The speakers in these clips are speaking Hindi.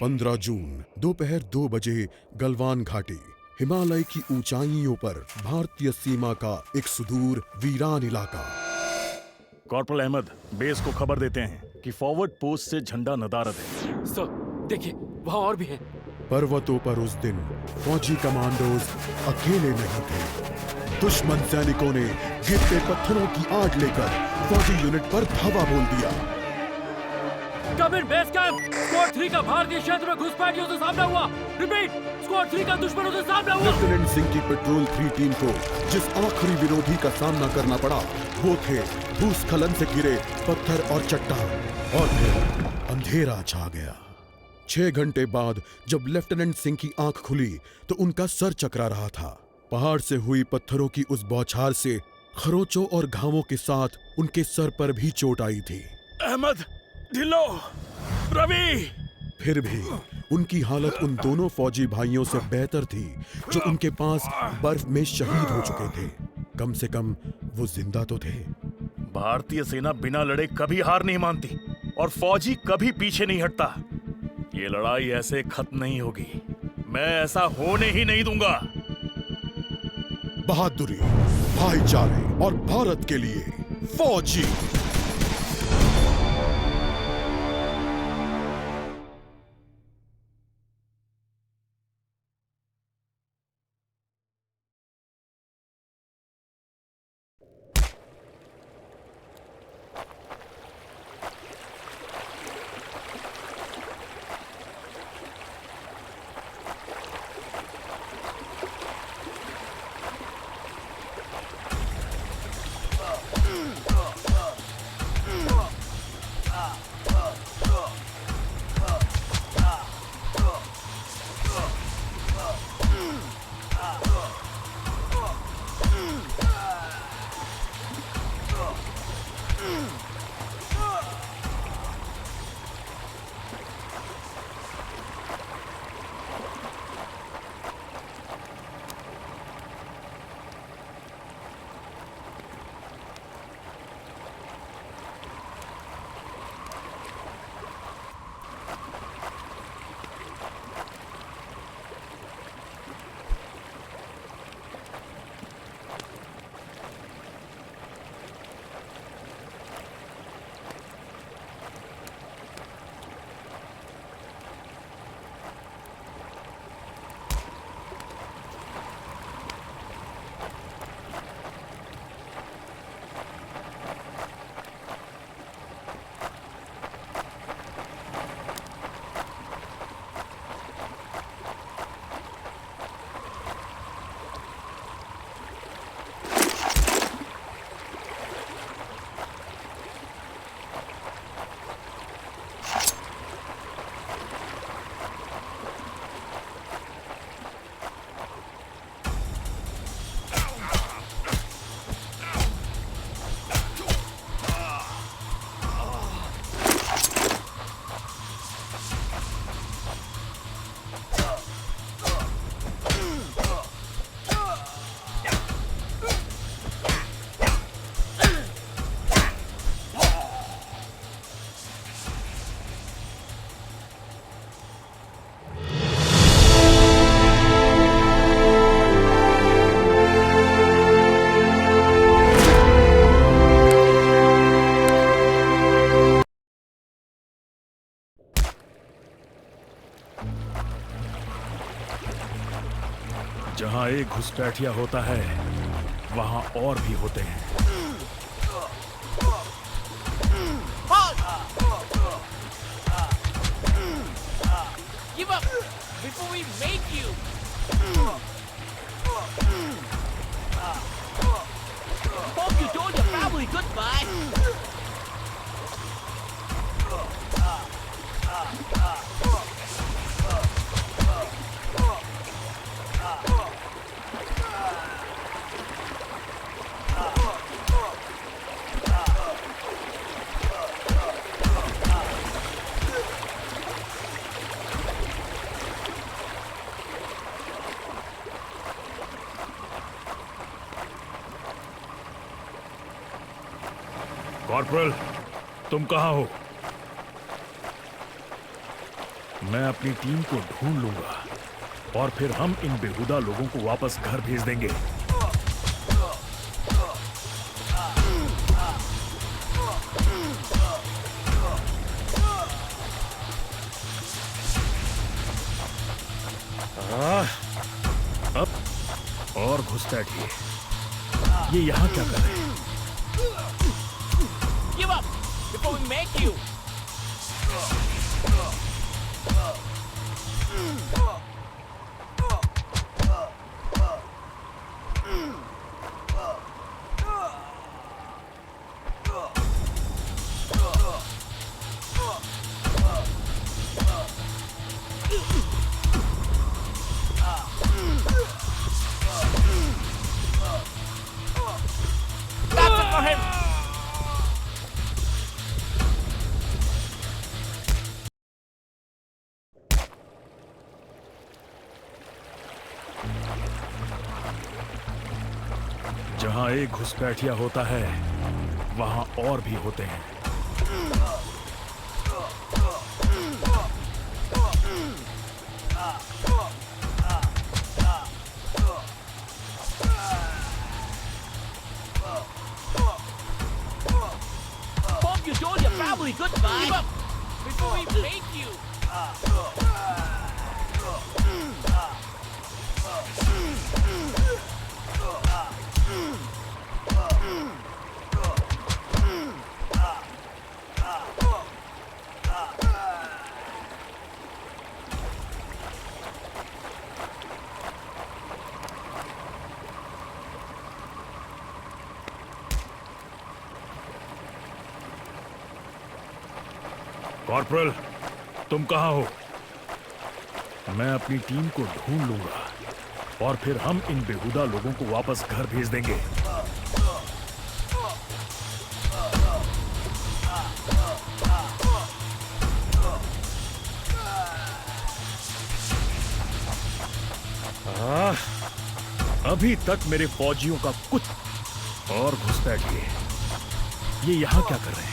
15 जून दोपहर 2 बजे गलवान घाटी, हिमालय की ऊंचाइयों पर भारतीय सीमा का एक सुदूर वीरान इलाका। कॉर्पोरल अहमद, बेस को खबर देते हैं कि फॉरवर्ड पोस्ट से झंडा नदारद है। सर, देखिए वहाँ और भी हैं। पर्वतों पर उस दिन फौजी कमांडोज अकेले नहीं थे। दुश्मन सैनिकों ने गिरते पत्थरों की आड़ लेकर फौजी यूनिट पर धावा बोल दिया। कम इन बेस कैंप, स्क्वाड 3 का भारतीय क्षेत्र में घुसपैठियों से सामना हुआ। रिपीट, स्क्वाड 3 का दुश्मनों से सामना हुआ। लेफ्टिनेंट सिंह की पेट्रोल 3 टीम को जिस आखिरी विरोधी का सामना करना पड़ा वो थे भूस्खलन से गिरे पत्थर और चट्टान। और फिर अंधेरा छा गया। 6 घंटे बाद जब लेफ्टिनेंट सिंह की आंख खुली तो उनका सर चकरा रहा था। पहाड़ से हुई पत्थरों की उस बौछार से खरोंचों और घावों के साथ उनके सर पर भी चोट आई थी। अहमद, ढिल्लो, रवि। फिर भी उनकी हालत उन दोनों फौजी भाइयों से बेहतर थी जो उनके पास बर्फ में शहीद हो चुके थे। कम से कम वो जिंदा तो थे। भारतीय सेना बिना लड़े कभी हार नहीं मानती और फौजी कभी पीछे नहीं हटता। ये लड़ाई ऐसे खत्म नहीं होगी। मैं ऐसा होने ही नहीं दूंगा। बहादुरी, भाईचारे और भारत के लिए फौजी। जहां एक घुसपैठिया होता है वहां और भी होते हैं। Give up before we make you. Hope you told your family goodbye. Corporal, तुम कहां हो? मैं अपनी टीम को ढूंढ लूंगा और फिर हम इन बेहुदा लोगों को वापस घर भेज देंगे। अब और घुसपैठिए, ये यहां क्या कर रहे हैं? Give up before we make you. That's it for him. जहां एक घुसपैठिया होता है वहां और भी होते हैं। Hope you told your family goodbye. Give up before we make you. Corporal, तुम कहां हो? मैं अपनी टीम को ढूंढ लूंगा और फिर हम इन बेहुदा लोगों को वापस घर भेज देंगे। अभी तक मेरे फौजियों का कुछ और घुसपैठिए, ये यहां क्या कर रहे हैं?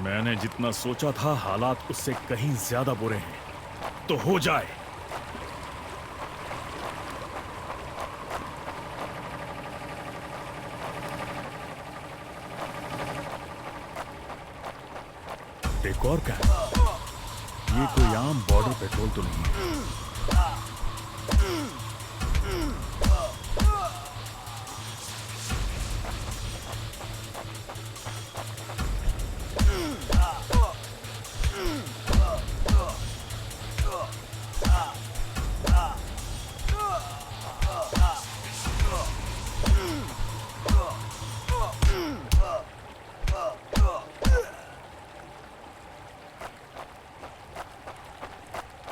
मैंने जितना सोचा था हालात उससे कहीं ज्यादा बुरे हैं। तो हो जाए। एक और क्या? ये कोई आम बॉर्डर पेट्रोल तो नहीं है।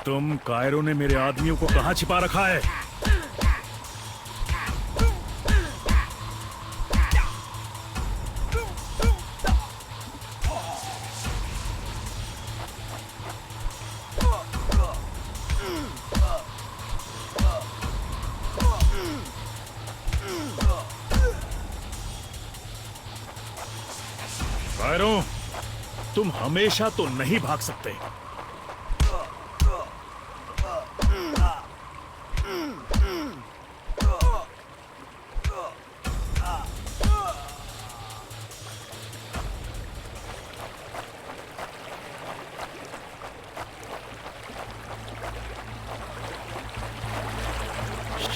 तुम कायरों ने मेरे आदमियों को कहां छिपा रखा है? कायरों, तुम हमेशा तो नहीं भाग सकते।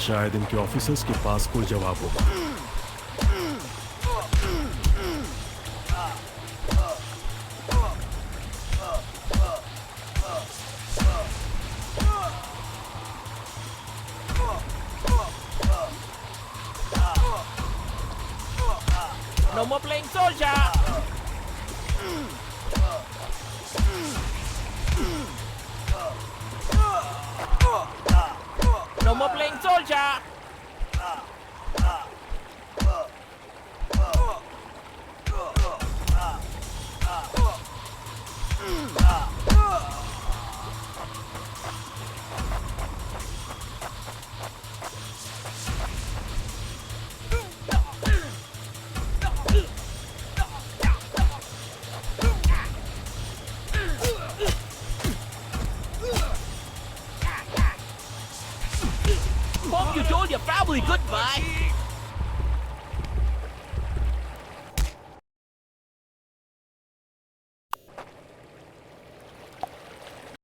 शायद इनके ऑफिसर्स के पास कोई जवाब होगा। No more playing soldier! No more playing soldier! Hope you told your family goodbye!